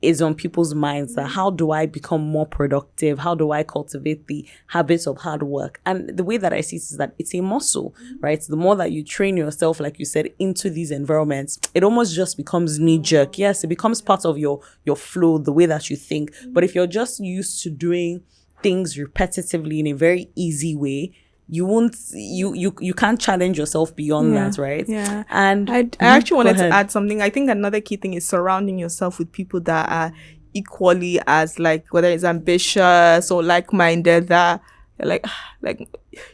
Speaker 1: is on people's minds, that how do I become more productive? How do I cultivate the habits of hard work? And the way that I see it is that it's a muscle, right? The more that you train yourself, like you said, into these environments, it almost just becomes knee-jerk. Yes, it becomes part of your flow, the way that you think. But if you're just used to doing things repetitively in a very easy way, you can't challenge yourself beyond that, right?
Speaker 2: Yeah.
Speaker 1: And
Speaker 2: I actually wanted to add something. I think another key thing is surrounding yourself with people that are equally as like, whether it's ambitious or like-minded, that like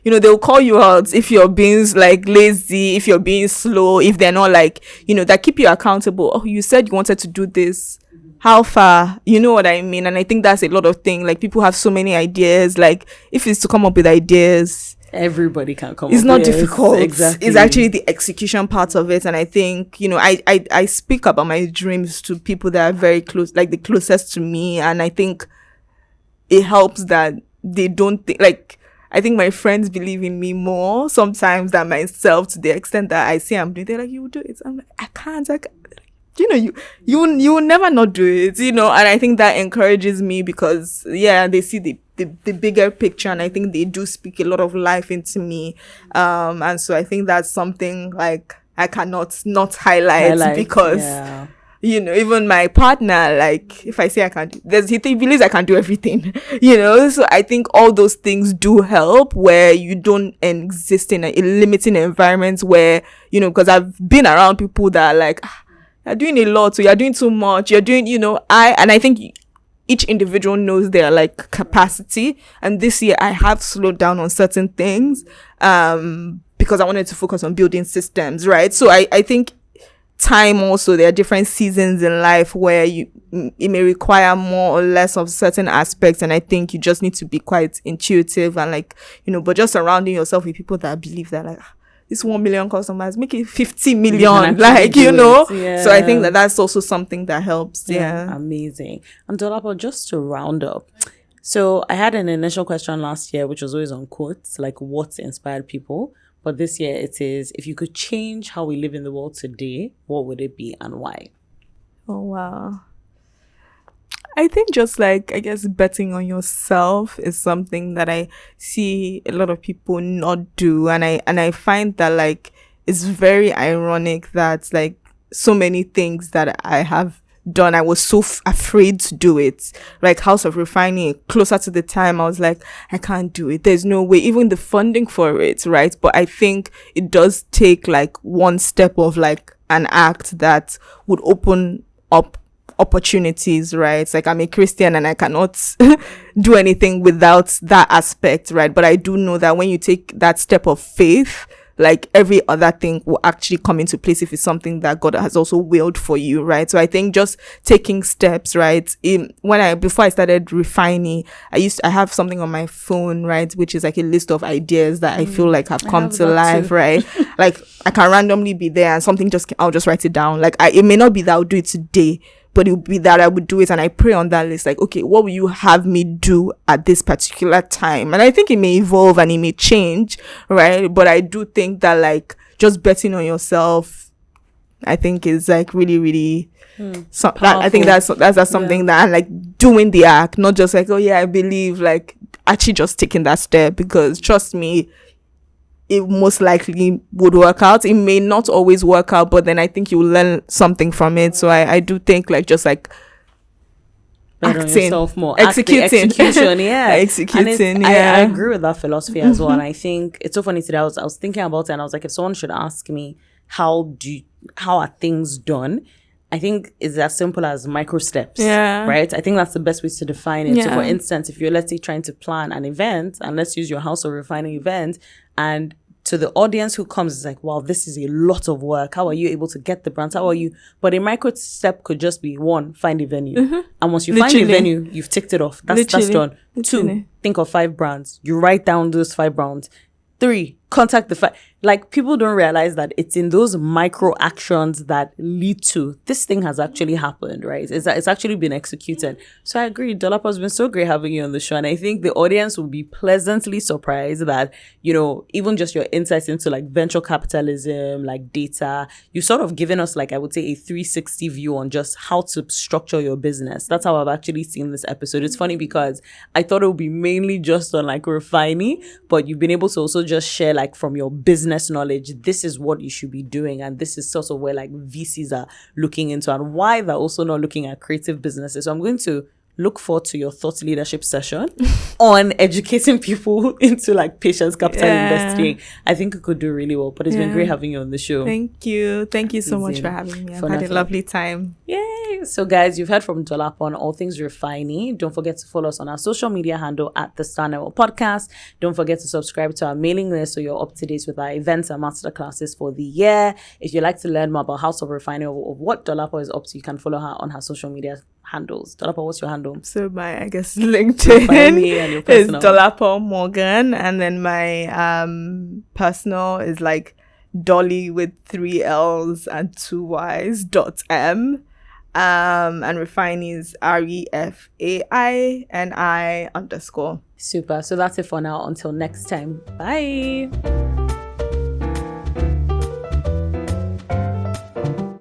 Speaker 2: they'll call you out if you're being like lazy, if you're being slow, if they're not like, that keep you accountable. Oh, you said you wanted to do this. How far? You know what I mean? And I think that's a lot of things. Like, people have so many ideas. Like, if it's to come up with ideas,
Speaker 1: everybody can come
Speaker 2: it's
Speaker 1: up.
Speaker 2: not difficult.
Speaker 1: Exactly.
Speaker 2: It's actually the execution part of it. And I think, I speak about my dreams to people that are very close, like the closest to me. And I think it helps that they don't think, like, I think my friends believe in me more sometimes than myself, to the extent that I say I'm doing. They're like, you will do it. I'm like, I can't. You will never not do it, and I think that encourages me, because they see the bigger picture, and I think they do speak a lot of life into me, and so I think that's something like I cannot not highlight, because even my partner, like, if I say I can't do, he believes I can do everything, so I think all those things do help, where you don't exist in a limiting environment where, because I've been around people that are like, you're doing a lot, so you're doing too much, you're doing, I think each individual knows their like capacity. And this year I have slowed down on certain things, because I wanted to focus on building systems, right? So I think time also, there are different seasons in life where it may require more or less of certain aspects. And I think you just need to be quite intuitive and like, but just surrounding yourself with people that believe that like, this 1 million customers, make it 50 million, like, So I think that's also something that helps. Yeah.
Speaker 1: Amazing. And Dolapo, just to round up, so I had an initial question last year, which was always on quotes, like what inspired people. But this year it is, if you could change how we live in the world today, what would it be and why?
Speaker 2: Oh, wow. I think just like, I guess, betting on yourself is something that I see a lot of people not do. And I find that like, it's very ironic that like so many things that I have done, I was so afraid to do it. Like House of Refaini, closer to the time, I was like, I can't do it. There's no way, even the funding for it, right? But I think it does take like one step of like an act that would open up opportunities, right? It's like, I'm a Christian and I cannot do anything without that aspect, right? But I do know that when you take that step of faith, like every other thing will actually come into place if it's something that God has also willed for you, right? So I think just taking steps, right? Before I started Rèfainì, I have something on my phone, right, which is like a list of ideas that I feel like have come to life, right? Like I can randomly be there and something I'll just write it down. Like it may not be that I'll do it today, but it would be that I would do it, and I pray on that list, like, okay, what will you have me do at this particular time? And I think it may evolve and it may change, right? But I do think that like just betting on yourself, I think is like really, really I think that's something that, like, doing the act, not just like, oh yeah, I believe, like actually just taking that step, because trust me, it most likely would work out. It may not always work out, but then I think you learn something from it. So I do think like just like
Speaker 1: acting, more
Speaker 2: execution,
Speaker 1: executing. I agree with that philosophy as well. And I think it's so funny today. I was thinking about it, and I was like, if someone should ask me how are things done, I think it's as simple as micro steps, right? I think that's the best way to define it. So for instance, if you're, let's say, trying to plan an event, and let's use your House of Refaini event, and to the audience who comes, it's like, wow, this is a lot of work. How are you able to get the brands? How are you? But a micro step could just be, one, find a venue. And once you find a venue, you've ticked it off. That's done. 2, think of 5 brands. You write down those 5 brands. 3, contact the fact, like, people don't realize that it's in those micro actions that lead to this thing has actually happened, right? It's actually been executed. So I agree, Dolapo, has been so great having you on the show, and I think the audience will be pleasantly surprised that, you know, even just your insights into like venture capitalism, like data, you've sort of given us, like, I would say, a 360 view on just how to structure your business. That's how I've actually seen this episode. It's funny because I thought it would be mainly just on like Refaini, but you've been able to also just share, like, from your business knowledge, this is what you should be doing, and this is sort of where like VCs are looking into, and why they're also not looking at creative businesses. So I'm going to look forward to your thought leadership session on educating people into like patience capital investing. I think it could do really well, but it's been great having you on the show.
Speaker 2: Thank you so much for having me. I've had a lovely time.
Speaker 1: Yay. So guys, you've heard from Dolapo on all things Refaini. Don't forget to follow us on our social media handle at the Star Network Podcast. Don't forget to subscribe to our mailing list so you're up to date with our events and masterclasses for the year. If you'd like to learn more about House of Refaini or what Dolapo is up to, you can follow her on her social media handles. Dolapo, what's your handle?
Speaker 2: So my, I guess, LinkedIn is Dolapo Morgan, and then my personal is like Dolly with 3 L's and 2 Y's .m. And Refaini is REFAINI_.
Speaker 1: Super. So that's it for now. Until next time. Bye.